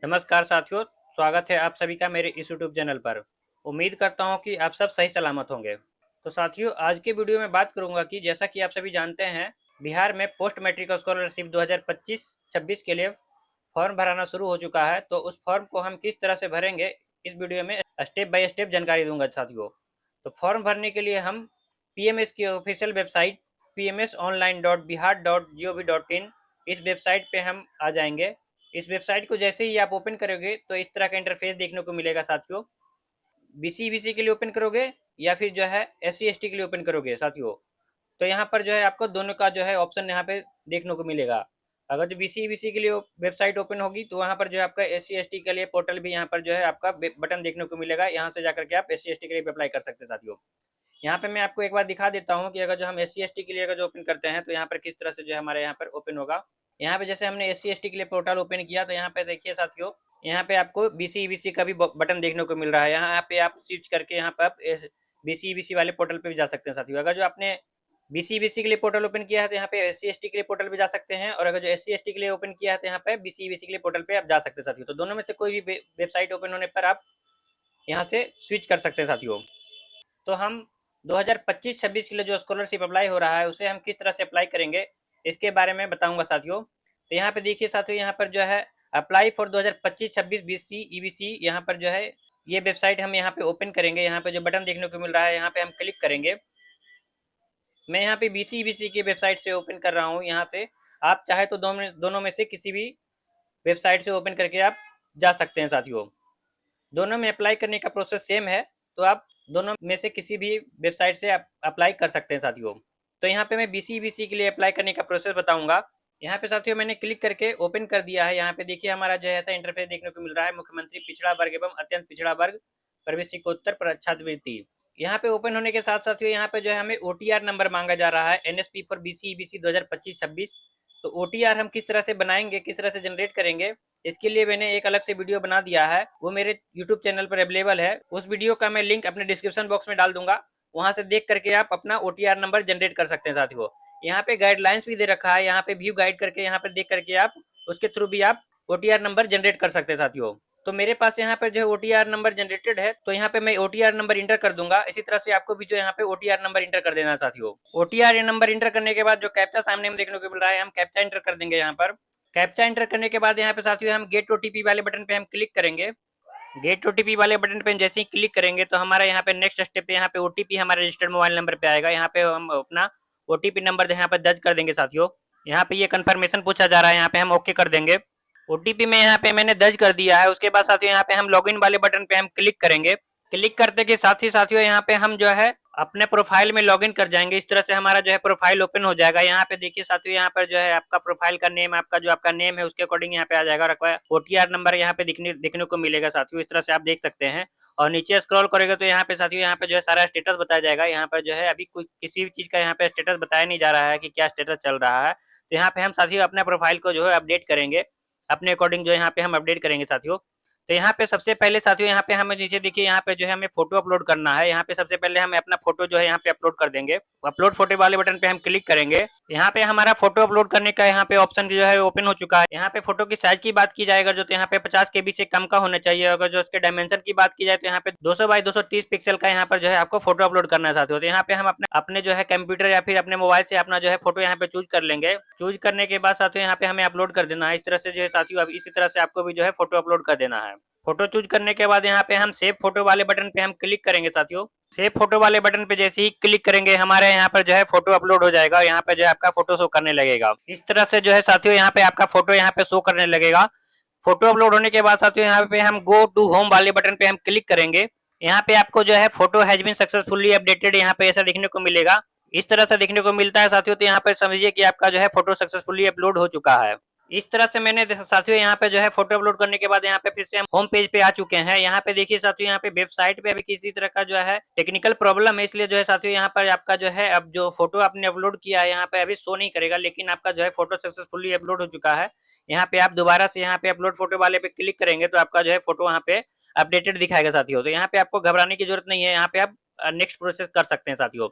नमस्कार साथियों, स्वागत है आप सभी का मेरे इस यूट्यूब चैनल पर। उम्मीद करता हूँ कि आप सब सही सलामत होंगे। तो साथियों, आज के वीडियो में बात करूँगा कि जैसा कि आप सभी जानते हैं, बिहार में पोस्ट मैट्रिक स्कॉलरशिप 2025-26 के लिए फॉर्म भराना शुरू हो चुका है। तो उस फॉर्म को हम किस तरह से भरेंगे, इस वीडियो में स्टेप बाय स्टेप जानकारी दूंगा साथियों। तो फॉर्म भरने के लिए हम पीएमएस की ऑफिशियल वेबसाइट pmsonline.bihar.gov.in इस वेबसाइट पे हम आ जाएंगे। इस वेबसाइट को जैसे ही आप ओपन करोगे तो इस तरह का इंटरफेस देखने को मिलेगा साथियों। बीसी के लिए ओपन करोगे या फिर जो है SC ST के लिए ओपन करोगे साथियों, तो यहाँ पर जो है आपको दोनों का जो है ऑप्शन यहाँ पे देखने को मिलेगा। अगर जो बीसी के लिए वेबसाइट ओपन होगी तो वहाँ पर जो है आपका SC ST के लिए पोर्टल भी यहाँ पर जो है आपका बटन देखने को मिलेगा। यहाँ से जाकर के आप SC ST के लिए अप्लाई कर सकते हैं साथियों। यहाँ पे मैं आपको एक बार दिखा देता हूँ कि अगर जो हम SC ST के लिए अगर जो ओपन करते हैं तो यहाँ पर किस तरह से जो है हमारे यहाँ पर ओपन होगा। यहाँ पे जैसे हमने SC ST के लिए पोर्टल ओपन किया तो यहाँ पे देखिए साथियों, यहाँ पे आपको BC का भी बटन देखने को मिल रहा है। यहाँ पे आप स्विच करके यहाँ पे आप BC वाले पोर्टल पे भी जा सकते हैं साथियों। अगर जो आपने BC के लिए पोर्टल ओपन किया है तो यहाँ पे SC ST के लिए पोर्टल पे जा सकते हैं, और अगर जो SC ST के लिए ओपन किया है तो यहाँ पे BC के लिए पोर्टल पे आप जा सकते हैं साथियों। तो दोनों में से कोई भी वेबसाइट ओपन होने पर आप यहाँ से स्विच कर सकते हैं साथियों। तो हम 2025-26 के लिए जो स्कॉलरशिप अप्लाई हो रहा है उसे हम किस तरह से अप्लाई करेंगे, इसके बारे में बताऊंगा साथियों। तो यहाँ पे देखिए साथियों, यहाँ पर जो है अप्लाई फॉर 2025-26 BC EBC, यहाँ पर जो है ये वेबसाइट हम यहाँ पे ओपन करेंगे। यहाँ पे जो बटन देखने को मिल रहा है यहाँ पे हम क्लिक करेंगे। मैं यहाँ पे BC EBC की वेबसाइट से ओपन कर रहा हूँ। यहाँ से आप चाहे तो दोनों में से किसी भी वेबसाइट से ओपन करके आप जा सकते हैं साथियों। दोनों में अप्लाई करने का प्रोसेस सेम है, तो आप दोनों में से किसी भी वेबसाइट से आप अप्लाई कर सकते हैं साथियों। तो यहाँ पे मैं BC के लिए अप्लाई करने का प्रोसेस बताऊंगा। यहाँ पे साथियों मैंने क्लिक करके ओपन कर दिया है। यहाँ पे देखिए हमारा जो है ऐसा इंटरफेस देखने को मिल रहा है, मुख्यमंत्री पिछड़ा वर्ग एवं अत्यंत पिछड़ा वर्ग प्रवेशिकोत्तर छात्रवृत्ति। यहाँ पे ओपन होने के साथ साथियों यहाँ पे जो है हमें OTR नंबर मांगा जा रहा है, NSP फॉर BC EBC 2025-26। तो OTR हम किस तरह से बनाएंगे, किस तरह से जनरेट करेंगे, इसके लिए मैंने एक अलग से वीडियो बना दिया है, वो मेरे यूट्यूब चैनल पर अवेलेबल है। उस वीडियो का मैं लिंक अपने डिस्क्रिप्शन बॉक्स में डाल दूंगा, वहां से देख करके आप अपना OTR नंबर जनरेट कर सकते हैं साथियों। यहाँ पे गाइडलाइंस भी दे रखा है, यहाँ पे व्यू गाइड करके यहाँ पे देख करके आप उसके थ्रू भी आप OTR नंबर जनरेट कर सकते हैं साथियों। तो मेरे पास यहाँ पर जो है OTR नंबर जनरेटेड है, तो यहाँ पे मैं OTR नंबर इंटर कर दूंगा। इसी तरह से आपको भी जो यहाँ पे OTR नंबर इंटर कर देना है साथियों। OTR नंबर इंटर करने के बाद जो कैप्चा सामने में देखने को मिल रहा है, हम कैप्चा इंटर कर देंगे। यहाँ पर कैप्चा एंटर करने के बाद यहाँ पे साथियों हम गेट OTP वाले बटन पे हम क्लिक करेंगे। गेट OTP वाले बटन पे जैसे ही क्लिक करेंगे तो हमारा यहाँ पे नेक्स्ट स्टेप पे यहाँ पे OTP हमारे रजिस्टर्ड मोबाइल नंबर पे आएगा। यहाँ पे हम अपना OTP नंबर यहाँ पे दर्ज कर देंगे साथियों। यहाँ पे ये कंफर्मेशन पूछा जा रहा है, यहाँ पे हम ओके कर देंगे। OTP में यहाँ पे मैंने दर्ज कर दिया है। उसके बाद साथियों यहाँ पे हम लॉगिन वाले बटन पे हम क्लिक करेंगे। क्लिक करते के साथ ही साथियों यहाँ पे हम जो है अपने प्रोफाइल में लॉगिन कर जाएंगे। इस तरह से हमारा जो है प्रोफाइल ओपन हो जाएगा। यहाँ पे देखिए साथियों, यहाँ पर जो है आपका प्रोफाइल का नेम, आपका जो आपका नेम है उसके अकॉर्डिंग यहाँ पे आ जाएगा, और OTR नंबर यहाँ पे देखने को मिलेगा साथियों। इस तरह से आप देख सकते हैं, और नीचे स्क्रॉल करेंगे तो यहाँ पे साथियों यहाँ पे जो है सारा स्टेटस बताया जाएगा। यहाँ पर जो है अभी कुछ किसी भी चीज का यहाँ पे स्टेटस बताया नहीं जा रहा है कि क्या स्टेटस चल रहा है। तो यहाँ पे हम साथियों अपने प्रोफाइल को जो है अपडेट करेंगे, अपने अकॉर्डिंग जो यहाँ पे हम अपडेट करेंगे साथियों। तो यहाँ पे सबसे पहले साथियों यहाँ पे हमें नीचे देखिए, यहाँ पे जो है हमें फोटो अपलोड करना है। यहाँ पे सबसे पहले हमें अपना फोटो जो है यहाँ पे अपलोड कर देंगे। अपलोड फोटो वाले बटन पे हम क्लिक करेंगे। यहाँ पे हमारा फोटो अपलोड करने का यहाँ पे ऑप्शन जो है ओपन हो चुका है। यहाँ पे फोटो की साइज की बात की जाएगा जो, तो यहाँ पे 50 KB से कम का होना चाहिए। अगर जो उसके डायमेंशन की बात की जाए तो यहाँ पे 200 बाई 230 पिक्सल का यहाँ पर जो है आपको फोटो अपलोड करना है साथियों। तो यहाँ पे हम अपने जो है कंप्यूटर या फिर अपने मोबाइल से अपना जो है फोटो यहाँ पे चूज कर लेंगे। चूज करने के बाद साथियों यहाँ पे हमें अपलोड कर देना है। इस तरह से जो है साथियों, अब इसी तरह से आपको भी जो है फोटो अपलोड कर देना है। फोटो चूज करने के बाद यहाँ पे हम सेव फोटो वाले बटन पे हम क्लिक करेंगे साथियों। सेव फोटो वाले बटन पे जैसे ही क्लिक करेंगे हमारे यहाँ पर जो है फोटो अपलोड हो जाएगा। यहाँ पे जो है आपका फोटो शो करने लगेगा। इस तरह से जो है साथियों यहाँ पे आपका फोटो यहाँ पे शो करने लगेगा। फोटो अपलोड होने के बाद साथियों यहाँ पे हम गो टू होम वाले बटन पे हम क्लिक करेंगे। यहाँ पे आपको जो है photo has been successfully updated यहाँ पे ऐसा देखने को मिलेगा। इस तरह से देखने को मिलता है साथियों। तो यहाँ पे समझिए कि आपका जो है फोटो सक्सेसफुली अपलोड हो चुका है। इस तरह से मैंने साथियों यहाँ पे जो है फोटो अपलोड करने के बाद यहाँ पे फिर से हम होम पेज पे आ चुके हैं। यहाँ पे देखिए साथियों, यहाँ पे वेबसाइट पे अभी किसी तरह का जो है टेक्निकल प्रॉब्लम है, इसलिए जो है साथियों यहाँ पर आपका जो है अब जो फोटो आपने अपलोड किया है यहाँ पे अभी शो नहीं करेगा, लेकिन आपका जो है फोटो सक्सेसफुली अपलोड हो चुका है। यहाँ पे आप दोबारा से यहाँ पे अपलोड फोटो वाले पे क्लिक करेंगे तो आपका जो है फोटो यहाँ पे अपडेटेड दिखाएगा साथियों। तो यहाँ पे आपको घबराने की जरूरत नहीं है, यहाँ पे आप नेक्स्ट प्रोसेस कर सकते हैं साथियों।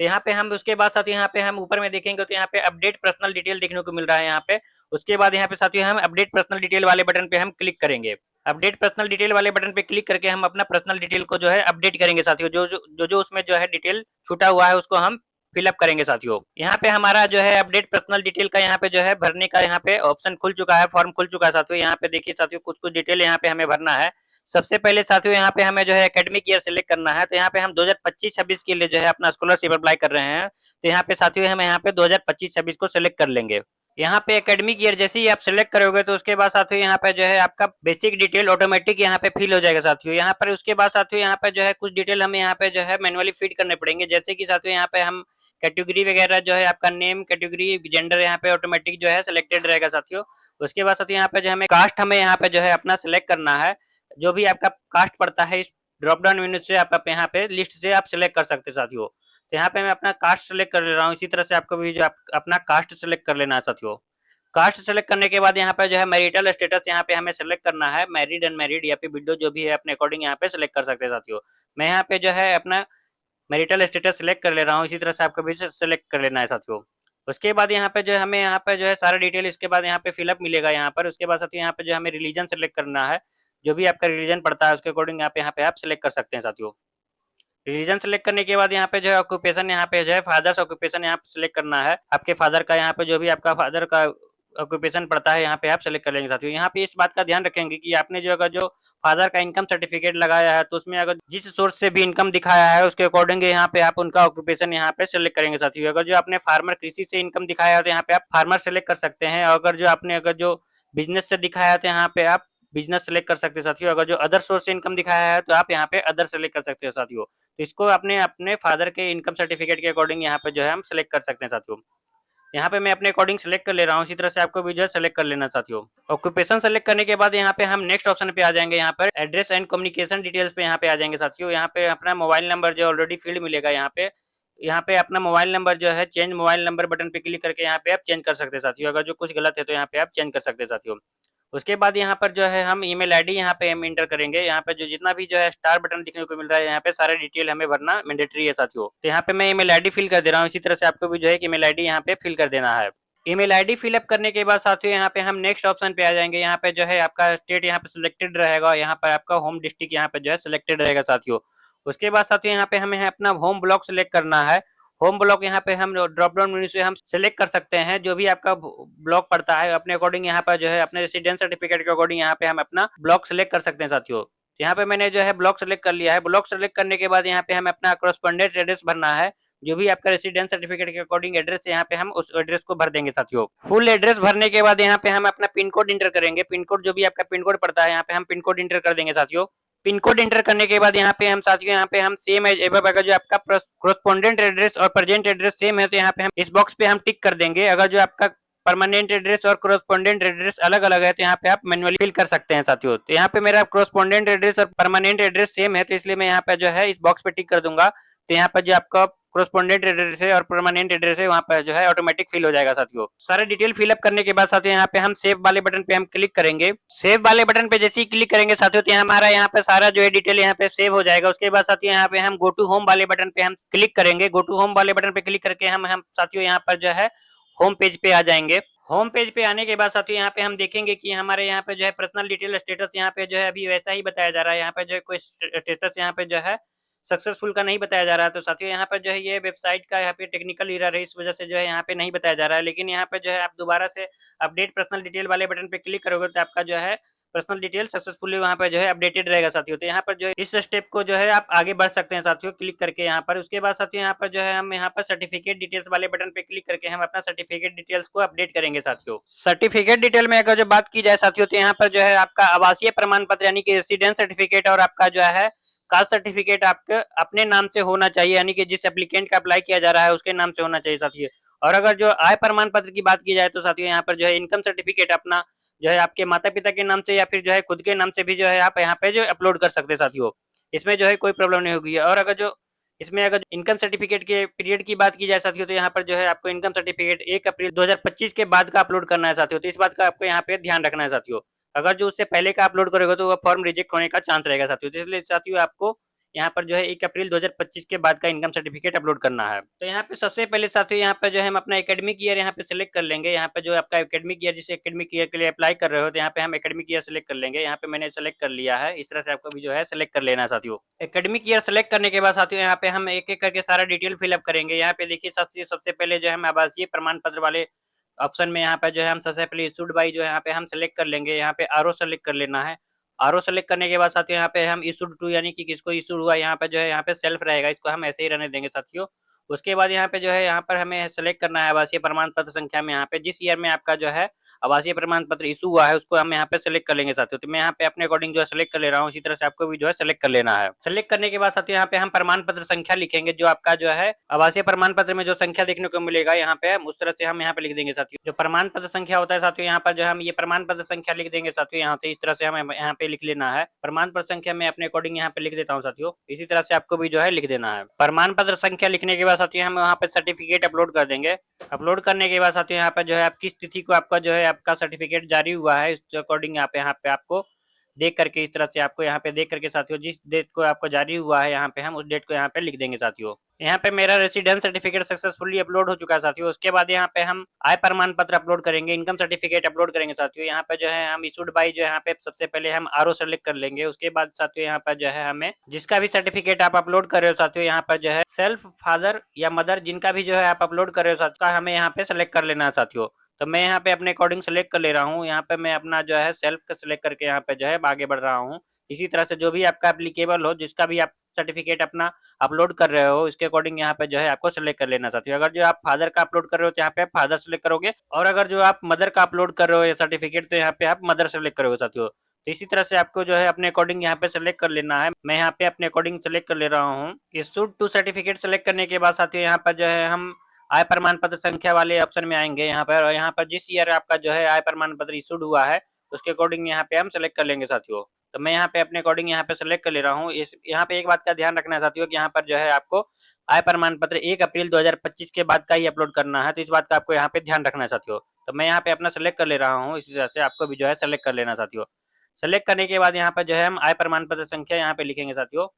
तो यहाँ पे हम उसके बाद साथियों यहाँ पे हम ऊपर में देखेंगे तो यहाँ पे अपडेट पर्सनल डिटेल देखने को मिल रहा है यहाँ पे। उसके बाद यहाँ पे साथियों हम अपडेट पर्सनल डिटेल वाले बटन पे हम क्लिक करेंगे। अपडेट पर्सनल डिटेल वाले बटन पे क्लिक करके हम अपना पर्सनल डिटेल को जो है अपडेट करेंगे साथियों। जो उसमें जो है डिटेल छूटा हुआ है उसको हम फिलअप करेंगे साथियों। यहाँ पे हमारा जो है अपडेट पर्सनल डिटेल का यहाँ पे जो है भरने का यहाँ पे ऑप्शन खुल चुका है, फॉर्म खुल चुका है साथियों। यहाँ पे देखिए साथियों कुछ डिटेल यहाँ पे हमें भरना है। सबसे पहले साथियों यहाँ पे हमें जो है एकेडमिक ईयर सिलेक्ट करना है। तो यहाँ पे हम 2025-26 के लिए जो है अपना स्कॉलरशिप अप्लाई कर रहे हैं। तो यहाँ पे साथियों हम यहाँ पे 2025-26 को सिलेक्ट कर लेंगे। यहाँ पे एकेडमिक ईयर जैसे ही आप सिलेक्ट करोगे तो उसके बाद साथियों यहाँ पे जो है आपका बेसिक डिटेल ऑटोमेटिक यहाँ पे फिल हो जाएगा साथियों। यहाँ पर उसके बाद साथियों यहाँ पे जो है कुछ डिटेल हमें यहाँ पे जो है मैनुअली फीड करने पड़ेंगे। जैसे कि साथियों यहाँ पे हम कैटेगरी वगैरह जो है आपका नेम, कैटेगरी, जेंडर यहाँ पे ऑटोमेटिक जो है सिलेक्टेड रहेगा साथियों। उसके बाद साथियों यहाँ पे जो हमें कास्ट हमें यहाँ पे जो है अपना सिलेक्ट करना है। जो भी आपका कास्ट पड़ता है इस ड्रॉप डाउन मेन्यू से आप यहाँ पे लिस्ट से आप सिलेक्ट कर सकते हैं साथियों। तो यहाँ पे मैं अपना कास्ट सेलेक्ट कर ले रहा हूँ। इसी तरह से आपको भी जो अपना कास्ट सेलेक्ट कर लेना है साथियों। कास्ट सेलेक्ट करने के बाद यहाँ पे जो है मैरिटल स्टेटस यहाँ पे हमें सेलेक्ट करना है। मैरिड, अनमैरिड या फिर विडो जो भी है अपने अकॉर्डिंग यहाँ पे सेलेक्ट कर सकते हैं साथियों। मैं यहाँ पे जो है अपना मैरिटल स्टेटस सेलेक्ट कर ले रहा हूँ। इसी तरह से आपको भी सेलेक्ट कर लेना है साथियों। उसके बाद यहाँ पे जो है हमें यहाँ पे जो है सारा डिटेल इसके बाद यहाँ पे फिलअप मिलेगा यहाँ पर। उसके बाद साथियों यहाँ पे जो हमें रिलीजन सेलेक्ट करना है। जो भी आपका रिलीजन पड़ता है उसके अकॉर्डिंग यहाँ पे आप सेलेक्ट कर सकते हैं साथियों। रिलीजन सेलेक्ट करने के बाद यहाँ पे जो है ऑक्यूपेशन यहाँ पे जो है फादर्स ऑक्यूपेशन यहाँ पे सेलेक्ट करना है। आपके फादर का यहाँ पे जो भी आपका फादर का ऑक्यूपेशन पड़ता है यहाँ पे आप सेलेक्ट कर लेंगे साथियों। यहाँ पे इस बात का ध्यान रखेंगे कि आपने जो अगर जो फादर का इनकम सर्टिफिकेट लगाया है तो उसमें अगर जिस सोर्स से भी इनकम दिखाया है उसके अकॉर्डिंग यहाँ पे आप उनका ऑक्यूपेशन यहाँ पे सेलेक्ट करेंगे साथियों। अगर जो आपने फार्मर कृषि से इनकम दिखाया है तो यहाँ पे आप फार्मर सेलेक्ट कर सकते हैं। अगर जो आपने अगर जो बिजनेस से दिखाया है तो यहाँ पे आप बिजनेस सेलेक्ट कर सकते हैं साथियों। अगर जो अदर सोर्स से इनकम दिखाया है तो आप यहाँ पे अदर सेलेक्ट कर सकते हैं साथियों। तो इसको अपने अपने फादर के इनकम सर्टिफिकेट के अकॉर्डिंग यहाँ पे जो है हम सेलेक्ट कर सकते हैं साथियों। यहाँ पे मैं अपने अकॉर्डिंग सेलेक्ट कर ले रहा हूँ। इसी तरह से आपको भी जो है सेलेक्ट कर लेना साथियों। ऑक्यूपेशन सेलेक्ट करने के बाद यहाँ पे हम नेक्स्ट ऑप्शन पे आ जाएंगे। यहाँ पर एड्रेस एंड कम्युनिकेशन डिटेल्स पे यहाँ पे आ जाएंगे साथियों। यहाँ पे अपना मोबाइल नंबर जो ऑलरेडी फील्ड मिलेगा यहाँ पे अपना मोबाइल नंबर जो है चेंज मोबाइल नंबर बटन पे क्लिक करके यहाँ पे आप चेंज कर सकते हैं साथियों। अगर जो कुछ गलत है तो यहाँ पे आप चेंज कर सकते हैं साथियों। उसके बाद यहाँ पर जो है हम ईमेल आईडी यहाँ पे हम इंटर करेंगे। यहाँ पे जो जितना भी जो है स्टार बटन दिखने को मिल रहा है यहाँ पे सारे डिटेल हमें भरना मैंडेटरी है साथियों। तो यहाँ पे मैं ईमेल आईडी फिल कर दे रहा हूँ। इसी तरह से आपको भी जो है ईमेल आईडी यहाँ पे फिल कर देना है। ईमेल आईडी फिलअप करने के बाद साथियों यहाँ पे हम नेक्स्ट ऑप्शन पे आ जाएंगे। यहाँ पे जो है आपका स्टेट यहाँ पे सिलेक्टेड रहेगा। यहाँ पर आपका होम डिस्ट्रिक्ट यहाँ पे जो है सिलेक्टेड रहेगा साथियों। उसके बाद साथियों यहाँ पे हमें अपना होम ब्लॉक सिलेक्ट करना है। होम ब्लॉक यहाँ पे हम ड्रॉप डाउन मेन्यू से हम सिलेक्ट कर सकते हैं। जो भी आपका ब्लॉक पड़ता है अपने अकॉर्डिंग यहाँ पर जो है अपने रेसिडेंस सर्टिफिकेट के अकॉर्डिंग यहाँ पे हम अपना ब्लॉक सिलेक्ट कर सकते हैं साथियों। यहाँ पे मैंने जो है ब्लॉक सेलेक्ट कर लिया है। ब्लॉक सेलेक्ट करने के बाद यहाँ पे हम अपना कॉरेस्पोंडेंट एड्रेस भरना है। जो भी आपका रेसिडेंस सर्टिफिकेट के अकॉर्डिंग एड्रेस है यहाँ पे हम उस एड्रेस को भर देंगे साथियों। फुल एड्रेस भरने के बाद यहाँ पे हम अपना पिन कोड इंटर करेंगे। पिन कोड जो भी आपका पिन कोड पड़ता है यहाँ पे हम पिन कोड इंटर कर देंगे साथियों। पिन कोड इंटर करने के बाद यहाँ पे हम साथियों यहाँ पे हम सेम एज एबव अगर जो आपका कॉरेस्पोंडेंट एड्रेस और प्रेजेंट एड्रेस सेम है तो यहाँ पे हम इस बॉक्स पे हम टिक कर देंगे। अगर जो आपका परमानेंट एड्रेस और कॉरेस्पोंडेंट एड्रेस अलग अलग है तो यहाँ पे आप मैन्युअली फिल कर सकते हैं साथियों। तो यहाँ पे मेरा कॉरेस्पोंडेंट एड्रेस और परमानेंट एड्रेस सेम है तो इसलिए मैं यहाँ पे जो है इस बॉक्स पे टिक कर दूंगा। तो यहाँ पर जो आपका कॉरेस्पोंडेंट एड्रेस है और परमानेंट एड्रेस है वहाँ पर जो है ऑटोमेटिक फिल हो जाएगा साथियों। सारे डिटेल फिलअप करने के बाद साथियों यहाँ पे हम सेव वाले बटन पे हम क्लिक करेंगे। सेव वाले बटन पे जैसे ही क्लिक करेंगे साथियों तो हमारा यहाँ पे सारा जो है डिटेल यहाँ पे सेव हो जाएगा। उसके बाद साथियों यहाँ पे हम गो टू होम वाले बटन पे हम क्लिक करेंगे। गो टू होम वाले बटन पे क्लिक करके हम साथियों यहाँ पर जो है होम पेज पे आ जाएंगे। होम पेज पे आने के बाद साथियों यहाँ पे हम देखेंगे कि हमारे यहाँ पे जो है पर्सनल डिटेल स्टेटस यहाँ पे जो है अभी वैसा ही बताया जा रहा है। यहाँ पे जो है कोई स्टेटस यहाँ पे जो है सक्सेसफुल का नहीं बताया जा रहा है। तो साथियों यहाँ पर जो है ये वेबसाइट का यहाँ पे टेक्निकल एरर है, इस वजह से जो है यहाँ पे नहीं बताया जा रहा है। लेकिन यहाँ पे जो है आप दोबारा से अपडेट पर्सनल डिटेल वाले बटन पे क्लिक करोगे तो आपका जो है पर्सनल डिटेल सक्सेसफुली वहाँ पर जो है अपडेटेड रहेगा साथियों। तो यहाँ पर जो है इस स्टेप को जो है आप आगे बढ़ सकते हैं साथियों क्लिक करके यहाँ पर। उसके बाद साथियों यहाँ पर जो है हम यहाँ पर सर्टिफिकेट डिटेल्स वाले बटन पे क्लिक करके हम अपना सर्टिफिकेट डिटेल्स को अपडेट करेंगे साथियों। सर्टिफिकेट डिटेल में अगर जो बात की जाए साथियों तो यहाँ पर जो है आपका आवासीय प्रमाण पत्र यानी कि रेसिडेंस सर्टिफिकेट और आपका जो है कास्ट सर्टिफिकेट आपके अपने नाम से होना चाहिए, यानी कि जिस एप्लीकेंट का अप्लाई किया जा रहा है उसके नाम से होना चाहिए साथियों। और अगर जो आय प्रमाण पत्र की बात की जाए तो साथियों यहाँ पर जो है इनकम सर्टिफिकेट अपना जो है आपके माता पिता के नाम से या फिर जो है खुद के नाम से भी जो है आप यहाँ पे जो अपलोड कर सकते हैं साथियों। इसमें जो है कोई प्रॉब्लम नहीं होगी। और अगर जो इसमें अगर इनकम सर्टिफिकेट के पीरियड की बात की जाए साथियों तो यहाँ पर जो है आपको इनकम सर्टिफिकेट 1 अप्रैल 2025 के बाद का अपलोड करना है साथियों। तो इस बात का आपको यहाँ पे ध्यान रखना है साथियों। अगर जो उससे पहले का अपलोड करोगे तो वो फॉर्म रिजेक्ट होने का चांस रहेगा साथियों। इसलिए साथियों आपको यहाँ पर जो है 1 अप्रैल 2025 के बाद का इनकम सर्टिफिकेट अपलोड करना है। तो यहाँ पे सबसे पहले साथियों यहाँ पे जो है हम अपना एकेडमिक ईयर यहाँ पे सिलेक्ट कर लेंगे। यहाँ पे जो आपका एकेडमिक ईयर, जिस एकेडमिक ईयर के लिए अप्लाई कर रहे हो, तो यहाँ पे हम एकेडमिक ईयर सिलेक्ट कर लेंगे। यहाँ पे मैंने सिलेक्ट कर लिया है। इस तरह से आपको भी जो है सिलेक्ट कर लेना है साथियों। एकेडमिक ईयर सिलेक्ट करने के बाद साथियों यहाँ पे हम एक एक करके सारा डिटेल फिलअप करेंगे। यहाँ पे देखिए साथियों, सबसे पहले जो है हम आवासीय प्रमाण पत्र वाले ऑप्शन में यहाँ पे जो है हम सबसे पहले इशूड बाई जो है यहाँ पे हम सिलेक्ट कर लेंगे। यहाँ पे आरओ सेलेक्ट कर लेना है। आरओ सेलेक्ट करने के बाद साथियों यहाँ पे हम इशूड टू, यानी कि किसको इशूड हुआ, यहाँ पे जो है यहाँ पे सेल्फ रहेगा, इसको हम ऐसे ही रहने देंगे साथियों। उसके बाद यहाँ पे जो है यहाँ पर हमें सेलेक्ट करना है आवासीय प्रमाण पत्र संख्या में, यहाँ पे जिस ईयर में आपका जो है आवासीय प्रमाण पत्र इशू हुआ है उसको हम यहाँ पे सेलेक्ट कर लेंगे साथियों। तो मैं यहाँ पे अपने अकॉर्डिंग जो है सेलेक्ट कर ले रहा हूँ। इसी तरह से आपको भी जो है सेलेक्ट कर लेना है। सेलेक्ट करने के बाद साथियों यहाँ पे हम प्रमाण पत्र संख्या लिखेंगे, जो आपका जो है आवासीय प्रमाण पत्र में जो संख्या देखने को मिलेगा यहाँ पे हम उस तरह से हम यहाँ पे लिख देंगे साथियों। जो प्रमाण पत्र संख्या होता है साथियों, यहाँ पर जो हम ये प्रमाण पत्र संख्या लिख देंगे साथियों। यहाँ से इस तरह से हमें यहाँ पे लिख लेना है। प्रमाण पत्र संख्या मैं अपने अकॉर्डिंग यहाँ पे लिख देता हूँ साथियों। इसी तरह से आपको भी जो है लिख देना है। प्रमाण पत्र संख्या लिखने के बाद साथियों हम यहाँ पे सर्टिफिकेट अपलोड कर देंगे। अपलोड करने के बाद साथियों यहाँ पे जो है आप किस तिथि को आपका जो है आपका सर्टिफिकेट जारी हुआ है, इस अकॉर्डिंग यहाँ पे आपको देख करके, इस तरह से आपको यहाँ पे देख करके साथियों, जिस डेट को आपको जारी हुआ है यहाँ पे हम उस डेट को यहाँ पे लिख देंगे साथियों। यहाँ पे मेरा रेसिडेंस सर्टिफिकेट सक्सेसफुली अपलोड हो चुका है साथियों। उसके बाद यहाँ पे हम आय प्रमाण पत्र अपलोड करेंगे, इनकम सर्टिफिकेट अपलोड करेंगे साथियों। यहाँ पे जो है हम इशूड बाई जो यहाँ पे सबसे पहले हम आरओ सेलेक्ट कर लेंगे। उसके बाद साथियों यहाँ पर जो है हमें जिसका भी सर्टिफिकेट आप अपलोड कर रहे हो साथियों, यहाँ पर जो है सेल्फ, फादर या मदर, जिनका भी जो है आप अपलोड कर रहे हो साथियों, हमें यहाँ पे सेलेक्ट कर लेना है साथियों। तो मैं यहाँ पे अपने अकॉर्डिंग सेलेक्ट कर ले रहा हूँ। यहाँ पे मैं अपना जो है सेल्फ का सिलेक्ट करके यहाँ पे जो है आगे बढ़ रहा हूँ। इसी तरह से जो भी आपका एप्लीकेबल हो, जिसका भी आप सर्टिफिकेट अपना अपलोड कर रहे हो, इसके अकॉर्डिंग यहाँ पे जो है आपको सेलेक्ट कर लेना साथियों। अगर जो आप फादर का अपलोड कर रहे हो तो यहाँ पे आप फादर सेलेक्ट करोगे, और अगर जो आप मदर का अपलोड कर रहे हो सर्टिफिकेट, तो यहाँ पे आप मदर सेलेक्ट करोगे साथियों। तो इसी तरह से आपको जो है अपने अकॉर्डिंग यहाँ पे सेलेक्ट कर लेना है। मैं यहाँ पे अपने अकॉर्डिंग सेलेक्ट कर ले रहा हूँ। इशूड टू सर्टिफिकेट सेलेक्ट करने के बाद साथियों यहाँ पर जो है हम आय प्रमाण पत्र संख्या वाले ऑप्शन में आएंगे यहाँ पर, और यहाँ पर जिस ईयर आपका जो है आय प्रमाण पत्र इशूड हुआ है उसके अकॉर्डिंग यहाँ पे हम सेलेक्ट कर लेंगे साथियों। तो मैं यहाँ पे अपने अकॉर्डिंग यहाँ पे सेलेक्ट कर ले रहा हूँ। इस यहाँ पे एक बात का ध्यान रखना है साथियों कि यहाँ पर जो है आपको आय प्रमाण पत्र 1 अप्रैल 2025 के बाद का ही अपलोड करना है। तो इस बात का आपको यहाँ पे ध्यान रखना है साथियों। तो मैं यहाँ पे अपना सेलेक्ट कर ले रहा हूँ। इसी तरह से आपको भी जो है सेलेक्ट कर लेना साथियों। सेलेक्ट करने के बाद यहाँ पर जो है हम आय प्रमाण पत्र संख्या यहाँ पे लिखेंगे साथियों।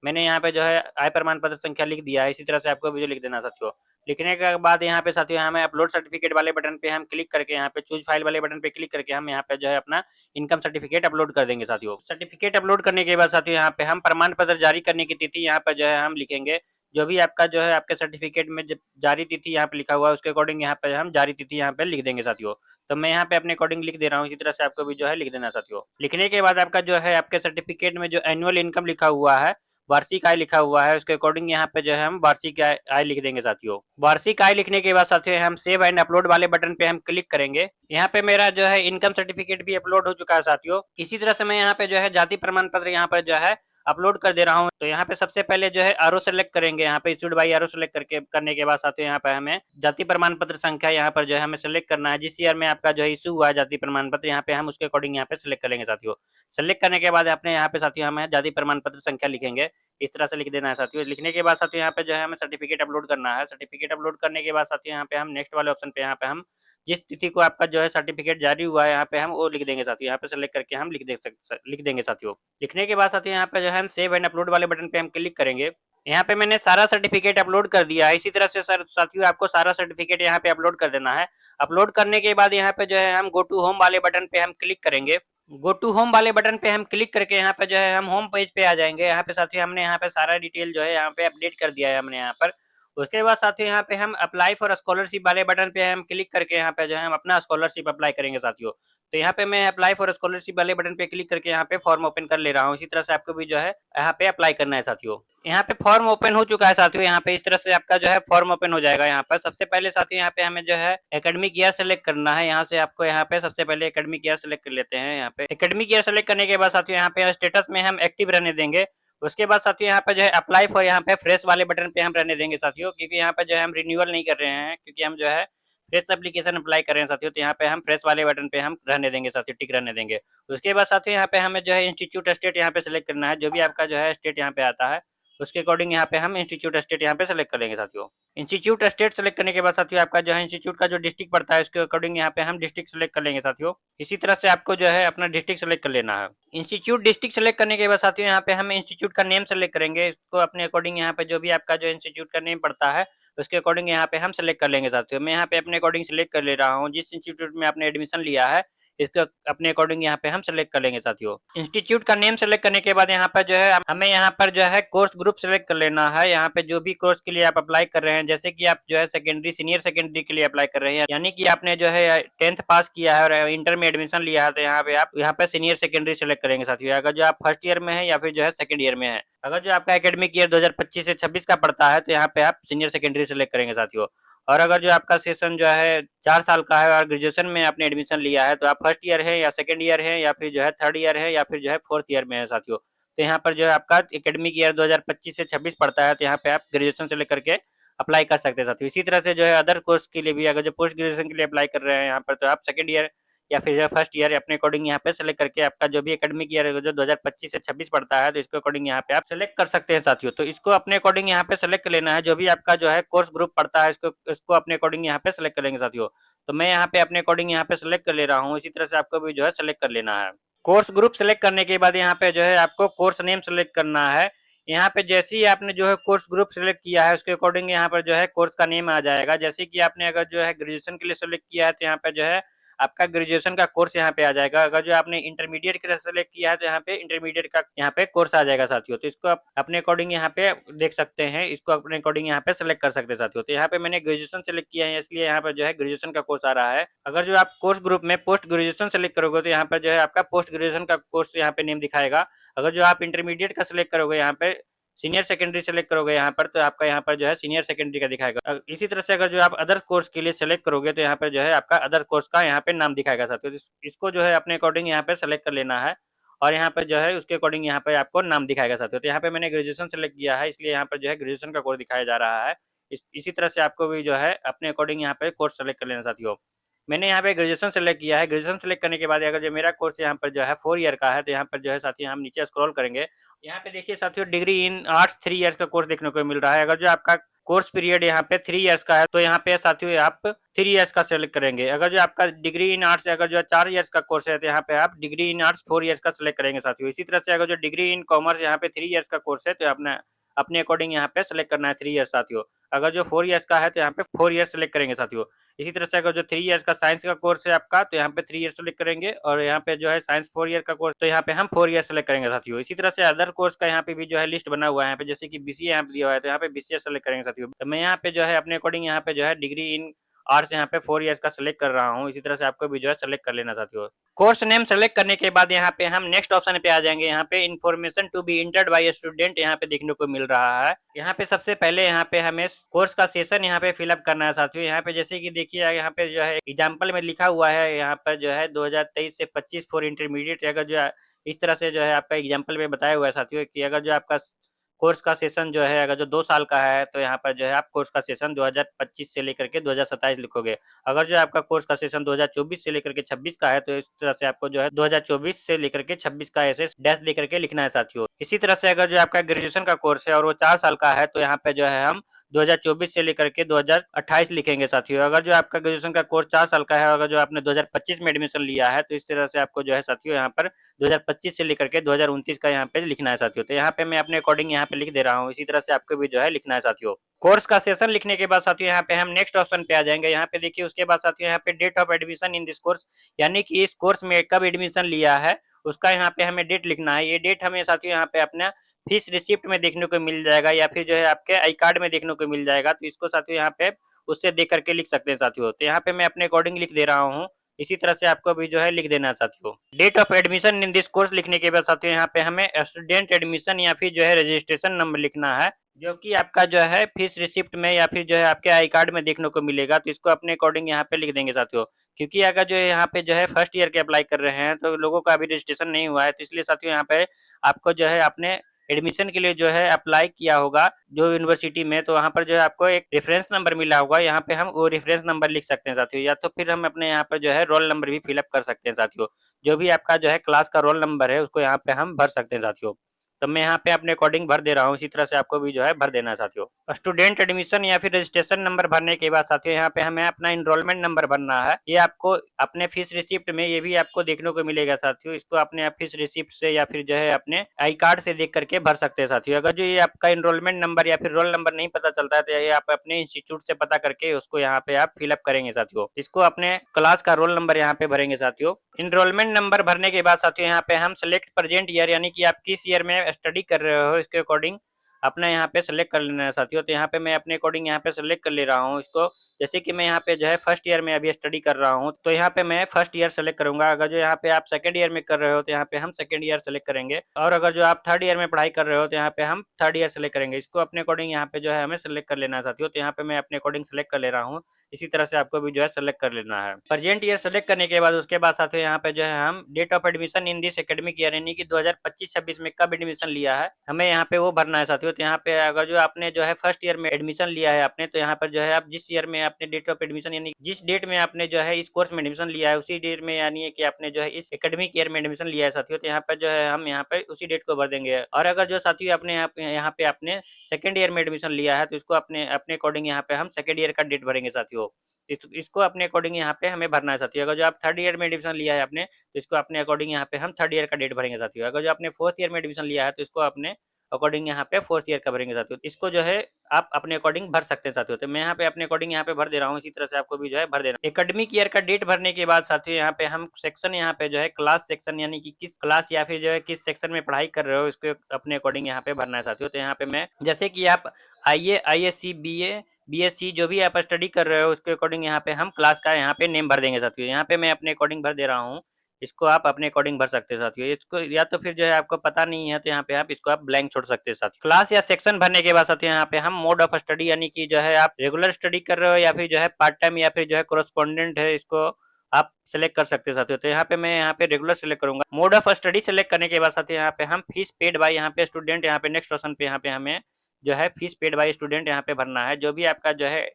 मैंने यहाँ पे जो है आय प्रमाण पत्र संख्या लिख दिया है। इसी तरह से आपको भी जो लिख देना साथियों। लिखने के बाद यहाँ पे साथियों हमें अपलोड सर्टिफिकेट वाले बटन पे हम क्लिक करके, यहाँ पे चूज फाइल वाले बटन पे क्लिक करके हम यहाँ पे जो है अपना इनकम सर्टिफिकेट अपलोड कर देंगे साथियों। सर्टिफिकेट अपलोड करने के बाद साथियों यहाँ पे हम प्रमाण पत्र जारी करने की तिथि यहाँ पे जो है हम लिखेंगे। जो भी आपका जो है आपके सर्टिफिकेट में जारी तिथि यहाँ पे लिखा हुआ है उसके अकॉर्डिंग यहाँ पे हम जारी तिथि यहाँ पे लिख देंगे साथियों। तो मैं यहाँ पे अपने अकॉर्डिंग लिख दे रहा हूँ। इसी तरह से आपको भी जो है लिख देना साथियों। लिखने के बाद आपका जो है आपके सर्टिफिकेट में जो एनुअल इनकम लिखा हुआ है, वार्षिक आय लिखा हुआ है, उसके अकॉर्डिंग यहाँ पे जो है हम वार्षिक आय लिख देंगे साथियों। वार्षिक आय लिखने के बाद साथियों हम सेव एंड अपलोड वाले बटन पे हम क्लिक करेंगे। यहाँ पे मेरा जो है इनकम सर्टिफिकेट भी अपलोड हो चुका है साथियों। इसी तरह से मैं यहाँ पे जो है जाति प्रमाण पत्र यहाँ पर जो है अपलोड कर दे रहा हूँ। तो यहाँ पे सबसे पहले जो है आरओ सेलेक्ट करेंगे। यहाँ पे इशूड बाई आरओ सेलेक्ट करने के बाद साथियों यहाँ पे हमें जाति प्रमाण पत्र संख्या यहाँ पर जो है हमें सेलेक्ट करना है। जिस ईयर में आपका जो है इशू हुआ है जाति प्रमाण पत्र, यहाँ पे हम उसके अकॉर्डिंग यहाँ पे सेलेक्ट करेंगे साथियों। सेलेक्ट करने के बाद अपने यहाँ पे साथियों हमें जाति प्रमाण पत्र संख्या लिखेंगे। इस तरह से लिख देना है साथियों। लिखने के बाद साथियों यहाँ पे जो है हमें सर्टिफिकेट अपलोड करना है। सर्टिफिकेट अपलोड करने के बाद साथियों यहाँ पे हम नेक्स्ट वाले ऑप्शन पे यहाँ पे हम जिस तिथि को आपका जो है सर्टिफिकेट जारी हुआ है यहाँ पे हम वो लिख देंगे साथियों। यहाँ पे सेलेक्ट करके हम लिख देंगे साथियों। लिखने के बाद साथियों यहाँ पे जो है हम सेव एंड अपलोड वाले बटन पे हम क्लिक करेंगे। यहाँ पे मैंने सारा सर्टिफिकेट अपलोड कर दिया है। इसी तरह से साथियों आपको सारा सर्टिफिकेट यहाँ पे अपलोड कर देना है। अपलोड करने के बाद यहाँ पे जो है हम गो टू होम वाले बटन पे हम क्लिक करेंगे। गो टू होम वाले बटन पे हम क्लिक करके यहाँ पे जो है हम होम पेज पे आ जाएंगे। यहाँ पे साथियों हमने यहाँ पे सारा डिटेल जो है यहाँ पे अपडेट कर दिया है हमने यहाँ पर। उसके बाद साथियों यहाँ पे हम अप्लाई फॉर स्कॉलरशिप वाले बटन पे हम क्लिक करके यहाँ पे जो है हम अपना स्कॉलरशिप अप्लाई करेंगे साथियों। तो यहाँ पे मैं अप्लाई फॉर स्कॉलरशिप वाले बटन पे क्लिक करके यहाँ पे फॉर्म ओपन कर ले रहा हूँ। इसी तरह से आपको भी जो है यहाँ पे अप्लाई करना है साथियों। यहाँ पे फॉर्म ओपन हो चुका है साथियों। यहाँ पे इस तरह से आपका जो है फॉर्म ओपन हो जाएगा। यहाँ पर सबसे पहले साथियों यहाँ पे हमें जो है एकेडमिक ईयर सेलेक्ट करना है। यहाँ से आपको यहाँ पे सबसे पहले एकेडमिक ईयर सेलेक्ट कर लेते हैं। यहाँ पे एकेडमिक ईयर सेलेक्ट करने के बाद साथियों यहाँ पे स्टेटस में हम एक्टिव रहने देंगे। उसके बाद साथियों यहाँ पे जो है अप्लाई फॉर यहाँ पे फ्रेश वाले बटन पे हम रहने देंगे साथियों, क्योंकि यहाँ पे जो है हम रिन्यूअल नहीं कर रहे हैं, क्योंकि हम जो है फ्रेश एप्लीकेशन अप्लाई कर रहे हैं साथियों। तो यहाँ पे हम फ्रेश वाले बटन पे हम रहने देंगे साथियों, टिक रहने देंगे। उसके बाद साथियों यहाँ पे हमें जो है इंस्टीट्यूट स्टेट यहाँ पे सेलेक्ट करना है। जो भी आपका जो है स्टेट यहाँ पे आता है उसके अकॉर्डिंग यहाँ पे हम इंस्टीट्यूट स्टेट यहाँ पे सेलेक्ट कर लेंगे साथियों। इंस्टीट्यूट स्टेट सेलेक्ट करने के बाद साथियों आपका जो है इंस्टीट्यूट का जो डिस्ट्रिक्ट पड़ता है उसके अकॉर्डिंग यहाँ पे हम डिस्ट्रिक्ट सेलेक्ट कर लेंगे साथियों। इसी तरह से आपको जो है अपना डिस्ट्रिक्ट सेलेक्ट कर लेना है। इंस्टीट्यूट डिस्ट्रिक्ट सेलेक्ट करने के बाद साथियों यहाँ पे हम इंस्टीट्यूट का नेम सेलेक्ट करेंगे। इसको अपने अकॉर्डिंग यहाँ पे जो भी आपका जो इंस्टीट्यूट का नेम पड़ता है उसके अकॉर्डिंग यहाँ पे हम सेलेक्ट कर लेंगे साथियों। मैं यहाँ पे अपने अकॉर्डिंग सेलेक्ट कर ले रहा हूँ। जिस इंस्टीट्यूट में आपने एडमिशन लिया है इसको अपने अकॉर्डिंग यहाँ पे हम सेलेक्ट कर लेंगे साथियों। इंस्टीट्यूट का नेम सेलेक्ट करने के बाद यहाँ पर जो है हमें यहाँ पर जो है कोर्स ग्रुप सेलेक्ट कर लेना है। यहाँ पे जो भी कोर्स के लिए आप अप्लाई कर रहे हैं, जैसे कि आप जो है सेकेंडरी सीनियर सेकेंडरी के लिए अप्लाई कर रहे हैं, यानी कि आपने जो है 10th पास किया है और इंटर में एडमिशन लिया है, तो यहाँ पे आप यहाँ पे सीनियर सेकेंडरी सेलेक्ट करेंगे साथियों। अगर जो आप फर्स्ट ईयर में है या फिर जो है सेकंड ईयर में है, अगर जो आपका एकेडमिक ईयर 2025 से 26 का पड़ता है तो यहाँ पे आप सीनियर सेकेंडरी सेलेक्ट करेंगे साथियों। और अगर जो आपका सेशन जो है 4 साल का है और ग्रेजुएशन में आपने एडमिशन लिया है तो आप फर्स्ट ईयर है या सेकंड ईयर है या फिर जो है थर्ड ईयर है या फिर जो है फोर्थ ईयर में है साथियों। तो यहाँ पर जो है आपका एकेडमिक ईयर 2025 से 26 पड़ता है तो यहाँ पे आप ग्रेजुएशन से लेकर के अप्लाई कर सकते हैं साथियों। इसी तरह से जो है अदर कोर्स के लिए भी अगर जो पोस्ट ग्रेजुएशन के लिए अप्लाई कर रहे हैं यहाँ पर, तो आप सेकंड ईयर या फिर जो फर्स्ट ईयर अपने अकॉर्डिंग यहाँ पे सेलेक्ट करके आपका जो भी एकेडमिक ईयर जो 2025 से 26 पड़ता है तो इसके अकॉर्डिंग यहाँ पे आप सेलेक्ट कर सकते हैं साथियों। तो इसको अपने अकॉर्डिंग यहाँ पे सेलेक्ट कर लेना है। जो भी आपका जो है कोर्स ग्रुप पड़ता है इसको अपने अकॉर्डिंग यहाँ पे सेलेक्ट कर लेंगे साथियों। तो मैं यहाँ पे अपने अकॉर्डिंग यहाँ पे सेलेक्ट कर ले रहा हूँ। इसी तरह से आपको भी जो है सेलेक्ट कर लेना है। कोर्स ग्रुप सेलेक्ट करने के बाद यहाँ पे जो है आपको कोर्स नेम सेलेक्ट करना है। यहाँ पे जैसे ही आपने जो है कोर्स ग्रुप सेलेक्ट किया है उसके अकॉर्डिंग यहाँ पर जो है कोर्स का नेम आ जाएगा। जैसे कि आपने अगर जो है ग्रेजुएशन के लिए सेलेक्ट किया है तो यहाँ पे जो है आपका ग्रेजुएशन का कोर्स यहाँ पे आ जाएगा। अगर जो आपने इंटरमीडिएट के लिए सेलेक्ट किया है तो यहाँ पे इंटरमीडिएट का यहाँ पे कोर्स आ जाएगा साथियों। तो इसको आप अपने अकॉर्डिंग यहाँ पे देख सकते हैं, इसको अपने अकॉर्डिंग यहाँ पे सेलेक्ट कर सकते हैं साथियों। तो यहाँ पे मैंने ग्रेजुएशन सेलेक्ट किया है इसलिए यहाँ पर जो है ग्रेजुएशन का कोर्स आ रहा है। अगर जो आप कोर्स ग्रुप में पोस्ट ग्रेजुएशन सेलेक्ट करोगे तो यहाँ पर जो है आपका पोस्ट ग्रेजुएशन का कोर्स यहाँ पे नेम दिखाएगा। अगर जो आप इंटरमीडिएट का सिलेक्ट करोगे यहाँ पे सीनियर सेकेंडरी सेलेक्ट करोगे यहाँ पर तो आपका यहाँ पर जो है सीनियर सेकेंडरी का दिखाएगा। इसी तरह से अगर जो आप अदर कोर्स के लिए सेलेक्ट करोगे तो यहाँ पर जो है आपका अदर कोर्स का यहाँ पे नाम दिखाएगा साथियों। इसको जो है अपने अकॉर्डिंग यहाँ पे सेलेक्ट कर लेना है और यहाँ पर जो है उसके अकॉर्डिंग यहाँ पे आपको नाम दिखाएगा साथियों। तो यहाँ पे मैंने ग्रेजुएशन सेलेक्ट किया है इसलिए यहाँ पर जो है ग्रेजुएशन का कोर्स दिखाया जा रहा है। इसी तरह से आपको भी जो है अपने अकॉर्डिंग यहाँ पे कोर्स सेलेक्ट कर लेना साथियों। मैंने यहाँ पे ग्रेजुएशन सेलेक्ट किया है। ग्रेजुएशन सेलेक्ट करने के बाद अगर जो मेरा कोर्स यहाँ पर जो है 4 ईयर का है तो यहाँ पर जो है साथियों हम नीचे स्क्रॉल करेंगे। यहाँ पे देखिए साथियों डिग्री इन आर्ट्स 3 ईयर्स का कोर्स देखने को मिल रहा है। अगर जो आपका कोर्स पीरियड यहाँ पे 3 ईयर्स का है तो यहाँ पे साथियों आप 3 ईयर्स का सेलेक्ट करेंगे। अगर जो आपका डिग्री इन आर्ट्स अगर जो 4 ईयर्स का कोर्स है तो यहाँ पे आप डिग्री इन आर्ट्स 4 ईयर्स का सेलेक्ट करेंगे साथियों। इसी तरह से अगर जो डिग्री इन कॉमर्स यहाँ पे 3 ईयर्स का कोर्स है तो अपने अकॉर्डिंग यहाँ पे सेलेक्ट करना है 3 ईयर्स साथियों। अगर जो 4 ईयर्स का है तो यहाँ पे 4 ईयर्स सेलेक्ट करेंगे साथियों। इसी तरह से अगर जो 3 ईयर्स का साइंस का कोर्स है आपका तो यहाँ पे 3 ईयर सेलेक्ट करेंगे और यहाँ पे जो है साइंस 4 ईयर का कोर्स तो यहाँ पे हम 4 ईयर सेलेक्ट करेंगे साथियों। इसी तरह से अदर कोर्स का यहाँ पे भी जो है लिस्ट बना हुआ है यहाँ पे, जैसे कि बीसीए यहाँ पे दिया हुआ है तो यहाँ पे बीसीए सेलेक्ट करेंगे साथियों। तो मैं यहाँ पे जो है अपने अकॉर्डिंग यहाँ पे जो है डिग्री इन आर्ट्स यहाँ पे 4 ईयर्स का सेलेक्ट कर रहा हूँ। इसी तरह से आपको भी जो है सेलेक्ट कर लेना साथियों। कोर्स नेम सेलेक्ट करने के बाद यहाँ पे हम नेक्स्ट ऑप्शन पे आ जाएंगे। यहाँ पे information to be entered by student यहाँ पे देखने को मिल रहा है। यहाँ पे सबसे पहले यहाँ पे हमें कोर्स का सेशन यहाँ पे फिलअप करना है साथियों। यहाँ पे जैसे कि देखिए यहाँ पे जो है एग्जाम्पल में लिखा हुआ है यहाँ पर जो है 2023 से 25 फॉर इंटरमीडिएट। अगर जो है इस तरह से जो है आपका एग्जाम्पल में बताया हुआ है साथियों कि अगर जो आपका कोर्स का सेशन जो है अगर जो 2 साल का है तो यहाँ पर जो है आप कोर्स का सेशन 2025 से लेकर के 2027 लिखोगे। अगर जो आपका कोर्स का सेशन 2024 से लेकर के 26 का है तो इस तरह से आपको जो है 2024 से लेकर के 26 का ऐसे डैश दे करके लिखना है साथियों। इसी तरह से अगर जो आपका ग्रेजुएशन का कोर्स है और वो 4 साल का है तो यहाँ पे जो है हम 2024 से लेकर के 2028 लिखेंगे साथियों। अगर जो आपका ग्रेजुएशन का कोर्स 4 साल का है, अगर जो आपने 2025 में एडमिशन लिया है तो इस तरह से आपको जो है साथियों यहाँ पर 2025 से लेकर के 2029 का यहाँ पे लिखना है साथियों। तो यहाँ पे मैं अपने अकॉर्डिंग यहाँ पे लिख दे रहा हूँ। इसी तरह से आपको भी जो है लिखना है साथियों। कोर्स का सेशन लिखने के बाद साथियों यहाँ पे हम नेक्स्ट ऑप्शन पे आ जाएंगे। यहाँ पे देखिए उसके बाद साथियों यहाँ पे date of admission in this course, यानी कि इस कोर्स में कब एडमिशन लिया है उसका यहाँ पे हमें डेट लिखना है। ये डेट हमें साथियों यहाँ पे अपना फीस रिसिप्ट में देखने को मिल जाएगा या फिर जो है आपके आई कार्ड में देखने को मिल जाएगा। तो इसको साथियों यहाँ पे उससे देख करके लिख सकते हैं साथियों। तो यहाँ पे मैं अपने अकॉर्डिंग लिख दे रहा हूँ। इसी तरह से आपको भी जो है लिख देना साथियों। Date of admission in this course लिखने के बाद साथियों यहाँ पे हमें स्टूडेंट एडमिशन या फिर जो है रजिस्ट्रेशन नंबर लिखना है, जो कि आपका जो है फीस रिसिप्ट में या फिर जो है आपके आई कार्ड में देखने को मिलेगा। तो इसको अपने अकॉर्डिंग यहाँ पे लिख देंगे साथियों। क्योंकि अगर जो है यहाँ पे जो है फर्स्ट ईयर के अप्लाई कर रहे हैं तो लोगों का अभी रजिस्ट्रेशन नहीं हुआ है, तो इसलिए साथियों यहाँ पे आपको जो है अपने एडमिशन के लिए जो है अप्लाई किया होगा जो यूनिवर्सिटी में, तो वहाँ पर जो है आपको एक रेफरेंस नंबर मिला होगा। यहाँ पे हम वो रेफरेंस नंबर लिख सकते हैं साथियों, या तो फिर हम अपने यहाँ पर जो है रोल नंबर भी फिलअप कर सकते हैं साथियों। जो भी आपका जो है क्लास का रोल नंबर है उसको यहाँ पे हम भर सकते हैं साथियों। तो मैं यहाँ पे अपने अकॉर्डिंग भर दे रहा हूँ। इसी तरह से आपको भी जो है भर देना है साथियों। स्टूडेंट एडमिशन या फिर रजिस्ट्रेशन नंबर भरने के बाद साथियों यहाँ पे हमें अपना इनरोलमेंट नंबर भरना है। ये आपको अपने फीस रिसिप्ट में ये भी आपको देखने को मिलेगा साथियों। इसको अपने आप फीस रिसिप्ट से या फिर जो है अपने आई कार्ड से देख करके भर सकते हैं साथियों। अगर जो ये आपका इनरोलमेंट नंबर या फिर रोल नंबर नहीं पता चलता है तो ये आप अपने इंस्टीट्यूट से पता करके उसको यहाँ पे आप फिलअप करेंगे साथियों। इसको अपने क्लास का रोल नंबर यहाँ पे भरेंगे साथियों। इनरोलमेंट नंबर भरने के बाद साथियों यहाँ पे हम सेलेक्ट प्रेजेंट ईयर यानी कि आप किस ईयर में स्टडी कर रहे हो इसके अकॉर्डिंग अपना यहाँ पे सेलेक्ट कर लेना है साथियों। तो यहाँ पे मैं अपने अकॉर्डिंग यहाँ पे सेलेक्ट कर ले रहा हूँ इसको। जैसे कि मैं यहाँ पे जो है फर्स्ट ईयर में अभी स्टडी कर रहा हूँ तो यहाँ पे मैं फर्स्ट ईयर सेलेक्ट करूंगा। अगर जो यहाँ पे आप सेकंड ईयर में कर रहे हो तो यहाँ पे हम सेकंड ईयर सेलेक्ट करेंगे। और अगर जो आप थर्ड ईयर में पढ़ाई कर रहे हो तो यहाँ पे हम थर्ड ईयर सेलेक्ट करेंगे। इसको अपने अकॉर्डिंग यहाँ पे जो है हमें सेलेक्ट कर लेना है साथियों। तो यहाँ पे मैं अपने अकॉर्डिंग सेलेक्ट कर ले रहा हूँ। इसी तरह से आपको भी जो है सेलेक्ट कर लेना है। प्रेजेंट ईयर सेलेक्ट करने के बाद उसके बाद साथियों यहाँ पे जो है हम date of admission in this academic year यानी कि 2025-26 में कब एडमिशन लिया है हमें यहाँ पे वो भरना है साथियों। तो यहाँ पे अगर जो आपने जो है फर्स्ट ईयर में एडमिशन लिया है आपने तो यहाँ पर जो है आप जिस ईयर में आपने डेट ऑफ एडमिशन यानी जिस डेट में आपने जो है इस कोर्स में एडमिशन लिया है उसी डेट में यानी कि आपने जो है इस एकेडमिक ईयर में एडमिशन लिया है साथियों। तो यहाँ पर जो है हम यहाँ पे उसी डेट को भर देंगे। और अगर जो साथियों आपने यहाँ पे आपने सेकंड ईयर में एडमिशन लिया है तो इसको अपने अपने अकॉर्डिंग यहाँ पे हम सेकंड ईयर का डेट भरेंगे साथियों। इसको अपने अकॉर्डिंग यहाँ पे हमें भरना है साथियों। अगर जो आप थर्ड ईयर में एडमिशन लिया है आपने तो इसको अपने अकॉर्डिंग यहाँ पे हम थर्ड ईयर का डेट भरेंगे साथियों। अगर जो आपने फोर्थ ईयर में एडमिशन लिया है तो इसको अपने अकॉर्डिंग यहाँ पे फोर्थ ईयर का भरेंगे साथियों। इसको जो है आप अपने अकॉर्डिंग भर सकते हैं साथियों। तो मैं यहाँ पे अपने अकॉर्डिंग यहाँ पे भर दे रहा हूँ। इसी तरह से आपको भी जो है भर देना। एकेडमिक ईयर का डेट भरने के बाद साथियों यहाँ पे हम सेक्शन यहाँ पे जो है क्लास सेक्शन यानी कि किस क्लास या फिर जो है किस सेक्शन में पढ़ाई कर रहे हो इसको अपने अकॉर्डिंग यहाँ पे भरना है साथियों। तो यहाँ पे मैं जैसे कि आप IAC BA BSc जो भी आप स्टडी कर रहे हो उसके अकॉर्डिंग यहाँ पे हम क्लास का यहाँ पे नेम भर देंगे साथियों। यहाँ पे मैं अपने अकॉर्डिंग भर दे रहा हूँ। इसको आप अपने अकॉर्डिंग भर सकते हैं साथियों। इसको या तो फिर जो है आपको पता नहीं है तो यहाँ पे आप इसको आप ब्लैंक छोड़ सकते हैं साथियों। क्लास या सेक्शन भरने के बाद साथियों यहाँ पे हम मोड ऑफ स्टडी यानी कि जो है आप रेगुलर स्टडी कर रहे हो या फिर जो है पार्ट टाइम या फिर जो है कोरेस्पोंडेंट है इसको आप सेलेक्ट कर सकते हैं साथियों। तो यहाँ पे मैं यहाँ पे रेगुलर सेलेक्ट करूंगा। मोड ऑफ स्टडी सेलेक्ट करने के बाद साथियों यहाँ पे हम फीस पेड बाय यहाँ पे स्टूडेंट यहाँ पे नेक्स्ट ऑप्शन पे यहाँ पे हमें जो है फीस पेड बाय स्टूडेंट यहाँ पे भरना है। जो भी आपका जो है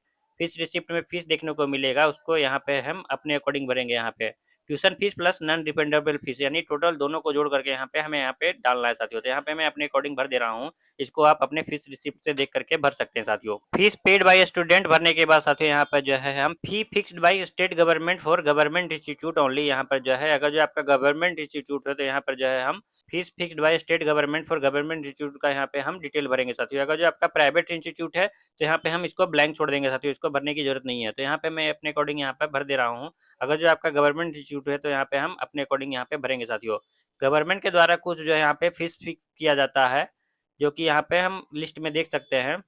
फीस रिसिप्ट में फीस देखने को मिलेगा उसको यहाँ पे हम अपने अकॉर्डिंग भरेंगे। यहाँ पे tuition fees plus non refundable fees यानी टोटल दोनों को जोड़ करके यहाँ पे हमें यहाँ पे डालना है साथियों। तो यहाँ पे मैं अपने अकॉर्डिंग भर दे रहा हूँ। इसको आप अपने फीस रिसिप्ट से देख करके भर सकते हैं साथियों। फीस पेड बाय स्टूडेंट भरने के बाद साथियों यहाँ पर जो है हम fee fixed by state government for government institute only यहाँ पर जो है अगर जो आपका गवर्नमेंट इंस्टीट्यूट है तो यहाँ पर जो है हम fees fixed by state government for government institute का यहाँ पे हम डिटेल भरेंगे साथियों। अगर जो आपका प्राइवेट इंस्टीट्यूट है तो यहाँ पे हम इसको ब्लैंक छोड़ देंगे साथियों। इसको भरने की जरूरत नहीं है। तो यहाँ पे मैं अपने अकॉर्डिंग यहाँ पे भर दे रहा हूँ। अगर जो आपका गवर्नमेंट इंस्टीट्यूट है तो यहाँ पे हम अपने अकॉर्डिंग यहाँ पे भरेंगे साथियों। गवर्नमेंट के द्वारा कुछ जो है यहाँ पे फीस फिक्स किया जाता है जो कि यहाँ पे हम लिस्ट में देख सकते हैं।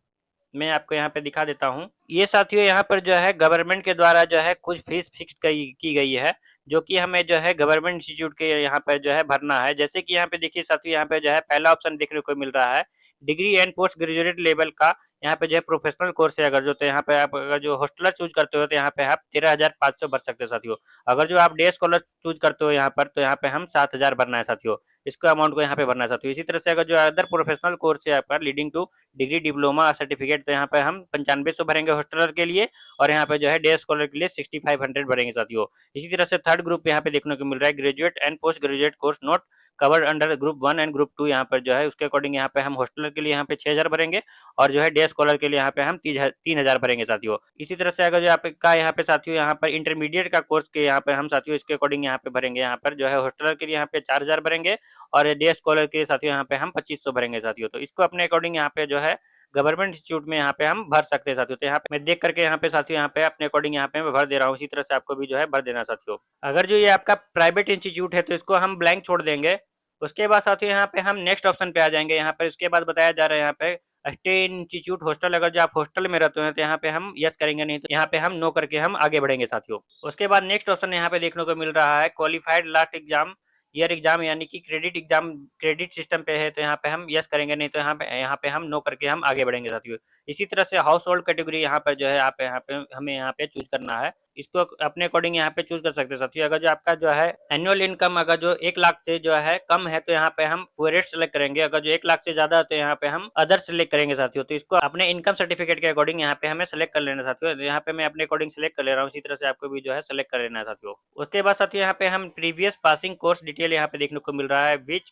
मैं आपको यहाँ पे दिखा देता हूँ। ये साथियों यहाँ पर जो है गवर्नमेंट के द्वारा जो है कुछ फीस फिक्स की गई है जो कि हमें जो है गवर्नमेंट इंस्टीट्यूट के यहाँ पर जो है भरना है। जैसे कि यहाँ पे देखिए साथियों यहाँ पे जो है पहला ऑप्शन देखने को मिल रहा है degree and post graduate level का यहाँ पे जो है प्रोफेशनल कोर्स है। अगर जो तो यहाँ पे आप अगर जो हॉस्टलर चूज करते हो तो यहाँ पे आप 13,500 भर सकते हो साथियों। अगर जो आप डे स्कॉलर चूज करते हो यहाँ पर तो यहाँ पे हम 7,000 भरना है साथियों। इसको अमाउंट को यहाँ पे भरना है साथियों। इसी तरह से अगर जो अदर प्रोफेशनल कोर्स है आपका leading two degree diploma certificate तो यहाँ पे हम 9500 भरेंगे हॉस्टलर के लिए और यहाँ पे जो है डे स्कॉलर के लिए 6500 भरेंगे साथियों। इसी तरह से थर्ड ग्रुप यहाँ पे देखने को मिल रहा है graduate and post graduate course not covered under group 1 and group 2 यहाँ पर जो है उसके अकॉर्डिंग यहाँ पे हम हॉस्टलर के लिए यहाँ पे 6000 भरेंगे और जो है डे स्कॉलर के लिए यहाँ पे हम 3000 भरेंगे साथियों। इसी तरह से अगर जो आपका यहाँ पे साथियों यहाँ पर इंटरमीडिएट का कोर्स के यहाँ पे हम साथियों इसके अकॉर्डिंग यहाँ पे भरेंगे। यहाँ पर जो है हॉस्टलर के लिए यहाँ पे 4000 भरेंगे और डे स्कॉलर के लिए साथियों यहाँ पे हम 2500 भरेंगे साथियों। तो इसको अपने अकॉर्डिंग यहाँ पे जो है गवर्नमेंट इंस्टीट्यूट में यहाँ पे हम भर सकते हैं साथियों। तो यहाँ पे मैं देख करके यहाँ पे साथियों यहाँ पे अपने अकॉर्डिंग यहाँ पे मैं भर दे रहा हूँ। इसी तरह से आपको भी जो है भर देना साथियों। अगर जो ये आपका प्राइवेट इंस्टीट्यूट है तो इसको हम ब्लैंक छोड़ देंगे। उसके बाद साथियों यहाँ पे हम नेक्स्ट ऑप्शन पे आ जाएंगे। यहाँ पर इसके बाद बताया जा रहा है यहाँ पे स्टे इंस्टीट्यूट हॉस्टल। अगर जो आप हॉस्टल में रहते हैं तो यहाँ पे हम यस करेंगे, नहीं तो यहाँ पे हम नो करके हम आगे बढ़ेंगे साथियों। उसके बाद नेक्स्ट ऑप्शन यहाँ पे देखने को मिल रहा है qualified last exam year exam यानी कि क्रेडिट एग्जाम क्रेडिट सिस्टम पे है तो यहाँ पे हम यस करेंगे, नहीं तो यहाँ पे हम नो करके हम आगे बढ़ेंगे साथियों। इसी तरह से हाउस होल्ड कैटेगरी यहाँ पर जो है आप यहाँ पे हमें यहाँ पे चूज करना है। इसको अपने अकॉर्डिंग यहाँ पे चूज कर सकते हैं साथियों। अगर जो आपका जो है एनुअल इनकम अगर जो 1 लाख से जो है कम है तो यहाँ पे हम पुअरेस्ट सेलेक्ट करेंगे। अगर जो 1 लाख से ज्यादा है तो यहाँ पे हम अदर सेलेक्ट करेंगे साथियों। तो इसको अपने इनकम सर्टिफिकेट के अकॉर्डिंग यहाँ पे हमें सेलेक्ट कर लेना साथियों। यहाँ पे मैं अपने अकॉर्डिंग सेलेक्ट कर ले रहा हूँ। इसी तरह से आपको भी जो है सेलेक्ट कर लेना है साथियों। उसके बाद साथियों यहाँ पे हम प्रीवियस पासिंग कोर्स डिटेल यहाँ पे देखने को मिल रहा है which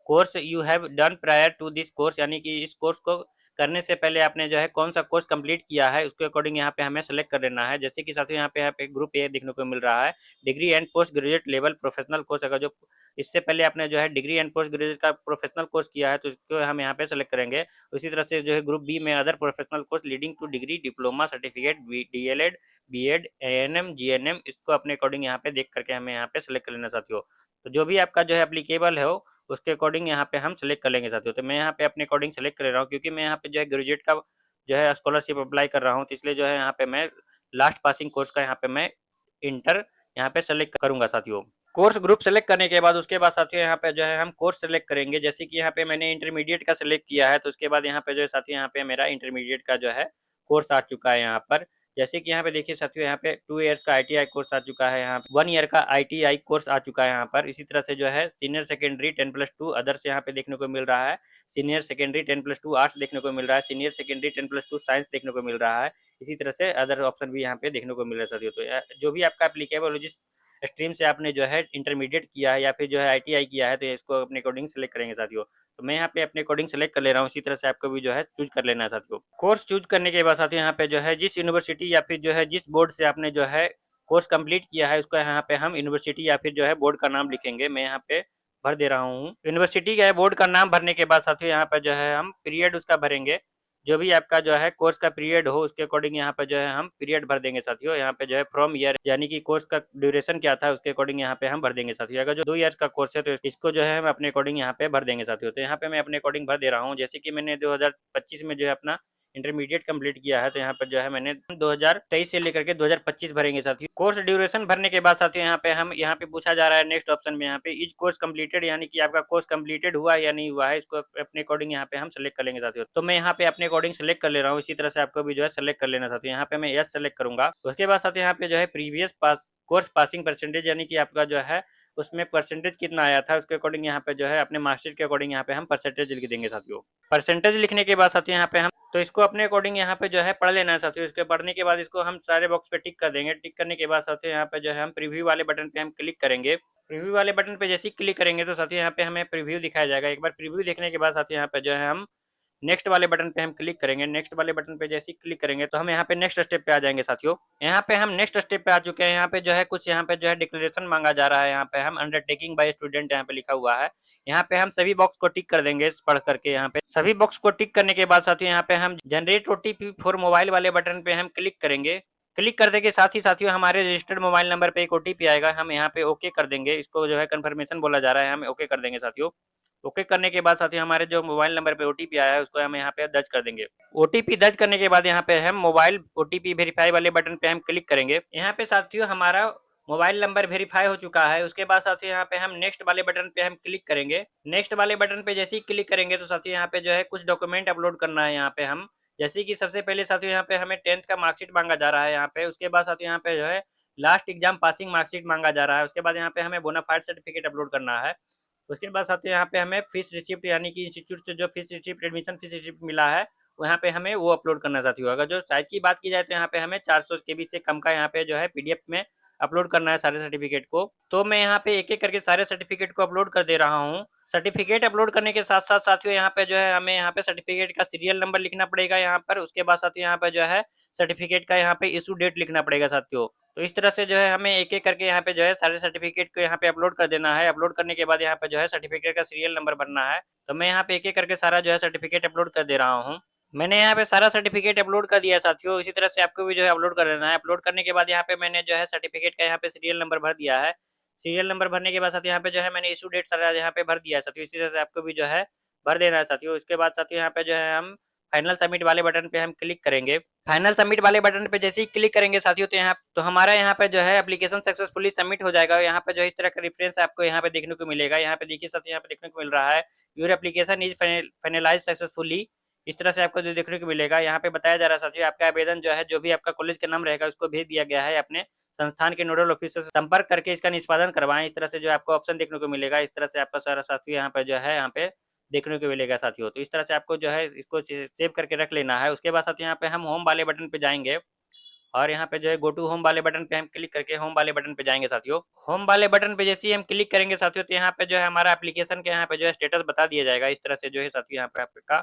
course you have done prior to this course, यानी कि इस कोर्स को करने से पहले आपने जो है कौन सा कोर्स कंप्लीट किया है, उसके अकॉर्डिंग यहाँ पे हमें सेलेक्ट कर लेना है। जैसे कि साथियों यहाँ पे ग्रुप ए देखने को मिल रहा है, degree and post graduate level professional course. अगर जो इससे पहले आपने जो है डिग्री एंड पोस्ट ग्रेजुएट का प्रोफेशनल कोर्स किया है तो इसको हम यहाँ पे सेलेक्ट करेंगे। उसी तरह से जो है ग्रुप बी में other professional course leading two degree, diploma, certificate, DLED, BEd, ANM, GNM, इसको अपने अकॉर्डिंग यहाँ पे देख करके हमें यहाँ पे सेलेक्ट कर लेना साथियों। तो जो भी आपका जो है एप्लीकेबल है उसके अकॉर्डिंग यहाँ पे हम सेलेक्ट कर लेंगे साथियों। तो मैं यहाँ पे अपने अकॉर्डिंग सेलेक्ट कर रहा हूँ, क्योंकि मैं यहाँ पे जो है ग्रेजुएट का जो है स्कॉलरशिप अप्लाई कर रहा हूँ, तो इसलिए जो है यहाँ पे मैं लास्ट पासिंग कोर्स का यहाँ पे मैं इंटर यहाँ पे सेलेक्ट करूंगा साथियों। कोर्स ग्रुप सेलेक्ट करने के बाद उसके बाद साथियों यहाँ पे जो है हम कोर्स सेलेक्ट करेंगे। जैसे कि यहाँ पे मैंने इंटरमीडिएट का सेलेक्ट किया है, तो उसके बाद यहाँ पे जो है साथियों यहाँ पे मेरा इंटरमीडिएट का जो है कोर्स आ चुका है यहाँ पर। जैसे कि यहाँ पे देखिए साथियों यहाँ पे 2 इयर्स का ITI कोर्स आ चुका है, यहाँ 1 ईयर का ITI कोर्स आ चुका है यहाँ पर। इसी तरह से जो है सीनियर सेकेंडरी 10+2 अदर्स यहाँ पे देखने को मिल रहा है, सीनियर सेकेंडरी 10+2 आर्ट्स देखने को मिल रहा है, सीनियर सेकेंडरी 10+2 साइंस देखने को मिल रहा है। इसी तरह से अदर ऑप्शन भी यहाँ पे देखने को मिल रहा है साथियों। तो जो भी आपका एप्लीकेबल हो, जिस स्ट्रीम से आपने जो है इंटरमीडिएट किया है या फिर जो है ITI किया है, तो इसको अपने अकॉर्डिंग सेलेक्ट करेंगे साथियों। तो मैं यहाँ पे अपने अकॉर्डिंग सेलेक्ट कर ले रहा हूँ, इसी तरह से आपको भी जो है चूज कर लेना है साथियों। कोर्स चूज करने के बाद साथियों यहाँ पे जो है जिस यूनिवर्सिटी या फिर जो है जिस बोर्ड से आपने जो है कोर्स कंप्लीट किया है, उसका यहाँ पे हम यूनिवर्सिटी या फिर जो है बोर्ड का नाम लिखेंगे। मैं यहाँ पे भर दे रहा हूँ यूनिवर्सिटी का बोर्ड का नाम। भरने के बाद साथियों यहाँ पे जो है हम पीरियड उसका भरेंगे, जो भी आपका जो है कोर्स का पीरियड हो उसके अकॉर्डिंग यहाँ पे जो है हम पीरियड भर देंगे साथियों। यहाँ पे जो है फ्रॉम ईयर, यानी कि कोर्स का ड्यूरेशन क्या था उसके अकॉर्डिंग यहाँ पे हम भर देंगे साथियों। अगर जो 2 ईयर्स का कोर्स है तो इसको जो है हम अपने अकॉर्डिंग यहाँ पे भर देंगे साथियों। तो यहाँ पे मैं अपने अकॉर्डिंग भर दे रहा हूँ। जैसे कि मैंने 2025 में जो है अपना इंटरमीडिएट कंप्लीट किया है, तो यहाँ पर जो है मैंने 2023 से लेकर के 2025 भरेंगे साथियों। कोर्स ड्यूरेशन भरने के बाद साथियों यहाँ पे पूछा जा रहा है नेक्स्ट ऑप्शन में, यहाँ पे इज कोर्स कंप्लीटेड, यानी कि आपका कोर्स कंप्लीटेड हुआ है या नहीं हुआ है, इसको अपने अकॉर्डिंग यहाँ पे हम सेलेक्ट कर लेंगे साथियों। तो मैं यहाँ पे अपने अकॉर्डिंग सेलेक्ट कर ले रहा हूँ, इसी तरह से आपको भी जो है सेलेक्ट कर लेना साथियों। यहाँ पे मैं यस सेलेक्ट करूंगा। उसके बाद साथियों यहाँ पे जो है प्रीवियस पास कोर्स पासिंग परसेंटेज, यानी कि आपका जो है उसमें परसेंटेज कितना आया था उसके अकॉर्डिंग यहाँ पे जो है अपने मार्कशीट के अकॉर्डिंग यहाँ पे हम परसेंटेज लिख देंगे साथियों। परसेंटेज लिखने के बाद साथियों यहाँ पे हम तो इसको अपने अकॉर्डिंग यहाँ पे जो है पढ़ लेना है साथियों। इसके पढ़ने के बाद इसको हम सारे बॉक्स पे टिक कर देंगे। टिक करने के बाद साथियों यहाँ पे जो है हम प्रीव्यू वाले बटन पे हम क्लिक करेंगे। प्रीव्यू वाले बटन पे जैसे ही क्लिक करेंगे तो साथियों यहाँ पे हमें प्रीव्यू दिखाया जाएगा। एक बार प्रीव्यू देखने के बाद साथियों यहाँ पे जो है हम नेक्स्ट वाले बटन पे हम क्लिक करेंगे। नेक्स्ट वाले बटन पे जैसे ही क्लिक करेंगे तो हम यहाँ पे नेक्स्ट स्टेप पे आ जाएंगे साथियों। यहाँ पे हम नेक्स्ट स्टेप पे आ चुके हैं। यहाँ पे जो है कुछ यहाँ पे जो है डिक्लेरेशन मांगा जा रहा है। यहाँ पे हम अंडरटेकिंग बाय स्टूडेंट यहाँ पे लिखा हुआ है। यहाँ पे हम सभी बॉक्स को टिक कर देंगे पढ़ करके। यहाँ पे सभी बॉक्स को टिक करने के बाद साथियों यहाँ पे हम जनरेट OTP फॉर मोबाइल वाले बटन पे हम क्लिक करेंगे। क्लिक करने के साथ ही साथियों हमारे रजिस्टर्ड मोबाइल नंबर पे एक OTP आएगा, हम यहाँ पे ओके कर देंगे। इसको जो है कंफर्मेशन बोला जा रहा है, हम ओके कर देंगे साथियों। ओके करने के बाद साथियों हमारे जो मोबाइल नंबर पे OTP आया है उसको हम यहाँ पे दर्ज कर देंगे। OTP दर्ज करने के बाद यहाँ पे हम मोबाइल OTP वेरीफाई वाले बटन पे हम क्लिक करेंगे। यहाँ पे साथियों हमारा मोबाइल नंबर वेरीफाई हो चुका है। उसके बाद साथियों यहाँ पे हम नेक्स्ट वाले बटन पे हम क्लिक करेंगे। नेक्स्ट वाले बटन पे जैसे ही क्लिक करेंगे तो साथियों यहाँ पे जो है कुछ डॉक्यूमेंट अपलोड करना है। यहाँ पे हम जैसे कि सबसे पहले साथियों यहाँ पे हमें 10th का मार्कशीट मांगा जा रहा है यहाँ पे। उसके बाद साथियों यहाँ पे जो है लास्ट एग्जाम पासिंग मार्कशीट मांगा जा रहा है। उसके बाद यहाँ पे हमें बोनाफाइड सर्टिफिकेट अपलोड करना है। उसके बाद साथियों यहाँ पे हमें फीस रिसिप्ट, यानी कि इंस्टीट्यूट से जो fees receipt, admission fees receipt मिला है वो यहाँ पे हमें वो अपलोड करना साथियों। अगर जो साइज की बात की जाए तो यहाँ पे हमें 400 KB से कम का यहाँ पे जो है PDF में अपलोड करना है सारे सर्टिफिकेट को। तो मैं यहाँ पे एक एक करके सारे सर्टिफिकेट को अपलोड कर दे रहा हूँ। सर्टिफिकेट अपलोड करने के साथ साथ साथियों यहाँ पे जो है हमें यहाँ पे सर्टिफिकेट का सीरियल नंबर लिखना पड़ेगा यहाँ पर। उसके बाद साथियों यहाँ पे जो है सर्टिफिकेट का यहाँ पे इशू डेट लिखना पड़ेगा साथियों। तो इस तरह से जो है हमें एक एक करके यहाँ पे जो है सारे सर्टिफिकेट को यहाँ पे अपलोड कर देना है। अपलोड करने के बाद यहाँ पे जो है सर्टिफिकेट का सीरियल नंबर भरना है। तो मैं यहाँ पे एक एक करके सारा जो है सर्टिफिकेट अपलोड कर दे रहा हूँ। मैंने यहाँ पे सारा सर्टिफिकेट अपलोड कर दिया है साथियों। इसी तरह से आपको भी जो है अपलोड कर देना है। अपलोड करने के बाद यहाँ पे मैंने जो है सर्टिफिकेट का यहाँ पे सीरियल नंबर भर दिया है। सीरियल नंबर भरने के बाद साथियों यहाँ पे जो है मैंने इशू डेट सारा यहाँ पे भर दिया है साथियों। इसी तरह से आपको भी जो है भर देना है साथियों। इसके बाद साथियों यहाँ पे जो है हम फाइनल सबमिट वाले बटन पे हम क्लिक करेंगे। फाइनल सबमिट वाले बटन पे जैसे ही क्लिक करेंगे साथियों तो हमारा यहाँ पे जो है एप्लीकेशन सक्सेसफुली सबमिट हो जाएगा। यहाँ पे जो है इस तरह का रेफरेंस आपको यहाँ पे देखने को मिलेगा। यहाँ पे देखिए साथियों यहाँ पे देखने को मिल रहा है your application is finalize successfully. इस तरह से आपको जो देखने को मिलेगा। यहाँ पे बताया जा रहा है साथियों आपका आवेदन जो है जो भी आपका कॉलेज का नाम रहेगा उसको भेज दिया गया है। अपने संस्थान के नोडल ऑफिसर से संपर्क करके इसका निष्पादन करवाएं। इस तरह से जो आपको ऑप्शन देखने को मिलेगा। इस तरह से आपका सारा साथियों यहाँ पे जो है यहाँ पे देखने को मिलेगा साथियों। तो इस तरह से आपको जो है इसको सेव करके रख लेना है। उसके बाद साथियों यहाँ पे हम होम वाले बटन पे जाएंगे। और यहाँ पे जो है गो टू होम वाले बटन पे हम क्लिक करके होम वाले बटन पे जाएंगे साथियों। होम वाले बटन पे जैसे ही हम क्लिक करेंगे साथियों, तो यहाँ पे जो है हमारा एप्लीकेशन के यहाँ पे जो है स्टेटस बता दिया जाएगा। इस तरह से जो है साथियों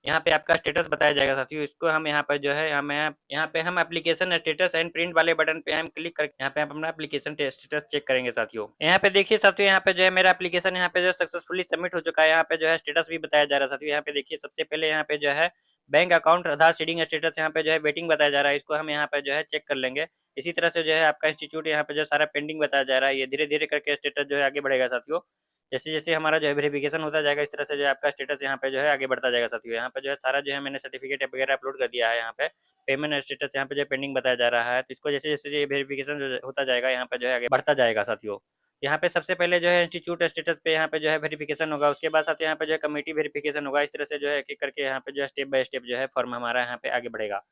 यहाँ पे आपका स्टेटस बताया जाएगा साथियों। इसको हम यहाँ पर जो है हमें यहाँ पे हम एप्लीकेशन स्टेटस एंड प्रिंट वाले बटन पे हम क्लिक करके यहाँ पे हम अपना एप्लीकेशन स्टेटस चेक करेंगे साथियों। यहाँ पे देखिए साथियों, यहाँ पे जो है मेरा एप्लीकेशन यहाँ पे जो सक्सेसफुली सबमिट हो चुका है। यहाँ पे जो है स्टेटस भी बताया जा रहा है साथियों। यहाँ पे देखिए सबसे पहले यहाँ पे जो है बैंक अकाउंट आधार सीडिंग स्टेटस यहाँ पे जो है वेटिंग बताया जा रहा है। इसको हम यहाँ पे जो है चेक कर लेंगे। इसी तरह से जो है आपका इंस्टीट्यूट यहाँ पे जो सारा पेंडिंग बताया जा रहा है। ये धीरे धीरे करके स्टेटस जो है आगे बढ़ेगा साथियों। जैसे जैसे हमारा जो है वेरिफिकेशन होता जाएगा, इस तरह से जो है आपका स्टेटस यहाँ पे जो है आगे बढ़ता जाएगा साथियों। यहाँ पे जो है सारा जो है मैंने सर्टिफिकेट वगैरह अपलोड कर दिया है। यहाँ पे पेमेंट स्टेटस यहाँ पे जो पेंडिंग बताया जा रहा है। तो इसको जैसे जैसे ये वेरिफिकेशन जो होता जाएगा, यहाँ पे जो है आगे बढ़ता जाएगा साथियों। यहाँ पे सबसे पहले जो है इंस्टीट्यूट स्टेटस पे यहाँ पे जो है वेरिफिकेशन होगा। उसके बाद साथ यहाँ पे जो है कमेटी वेरिफिकेशन होगा। इस तरह से जो है एक एक करके यहाँ पे जो है स्टेप बाय स्टेप जो है फॉर्म हमारा यहाँ पे आगे बढ़ेगा।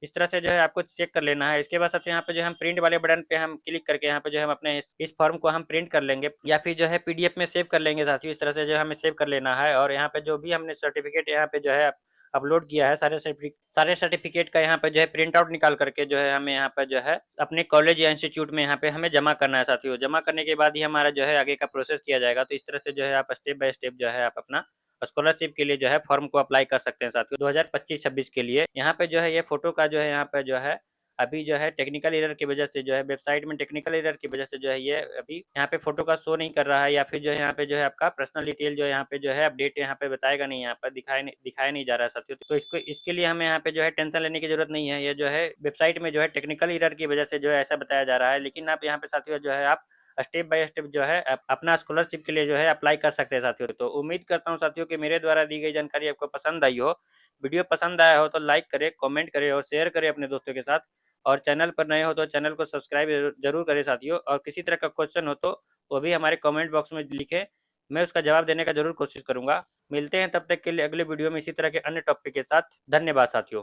इस तरह से जो है आपको चेक कर लेना है। इसके बाद साथ यहाँ पे जो हम प्रिंट वाले बटन पे हम क्लिक करके यहाँ पे जो हम अपने इस फॉर्म को हम प्रिंट कर लेंगे या फिर जो है पीडीएफ में सेव कर लेंगे साथियों। इस तरह से जो हमें सेव कर लेना है। और यहाँ पे जो भी हमने सर्टिफिकेट यहाँ पे जो है अपलोड किया है, सारे सर्टिफिकेट का यहाँ पे जो है प्रिंट आउट निकाल करके जो है हमें यहाँ पे जो है अपने कॉलेज या इंस्टीट्यूट में यहाँ पे हमें जमा करना है साथियों। जमा करने के बाद ही हमारा जो है आगे का प्रोसेस किया जाएगा। तो इस तरह से जो है आप स्टेप बाय स्टेप जो है आप अपना स्कॉलरशिप के लिए जो है फॉर्म को अप्लाई कर सकते हैं साथियों 2025-26 के लिए। यहाँ पे जो है ये फोटो का जो है यहाँ पे जो है अभी जो है टेक्निकल एरर की वजह से जो है वेबसाइट में टेक्निकल एरर की वजह से जो है ये अभी यहाँ पे फोटो का शो नहीं कर रहा है, या फिर जो है यहाँ पे जो है आपका पर्सनल डिटेल जो है यहाँ पे जो है अपडेट यहाँ पे बताएगा नहीं, यहाँ पर दिखाया नहीं जा रहा है साथियों। तो इसके लिए हमें यहाँ पे जो है टेंशन लेने की जरूरत नहीं है। ये जो है वेबसाइट में जो है टेक्निकल एरर की वजह से जो है ऐसा बताया जा रहा है। लेकिन आप यहाँ पे साथियों जो है आप स्टेप बाय स्टेप जो है अपना स्कॉलरशिप के लिए जो है अप्लाई कर सकते हैं साथियों। तो उम्मीद करता हूँ साथियों कि मेरे द्वारा दी गई जानकारी आपको पसंद आई हो। वीडियो पसंद आया हो तो लाइक करें, कमेंट करें और शेयर करें अपने दोस्तों के साथ। और चैनल पर नए हो तो चैनल को सब्सक्राइब जरूर करें साथियों। और किसी तरह का क्वेश्चन हो तो वो भी हमारे कमेंट बॉक्स में लिखें, मैं उसका जवाब देने का जरूर कोशिश करूंगा। मिलते हैं तब तक के लिए अगले वीडियो में इसी तरह के अन्य टॉपिक के साथ। धन्यवाद साथियों।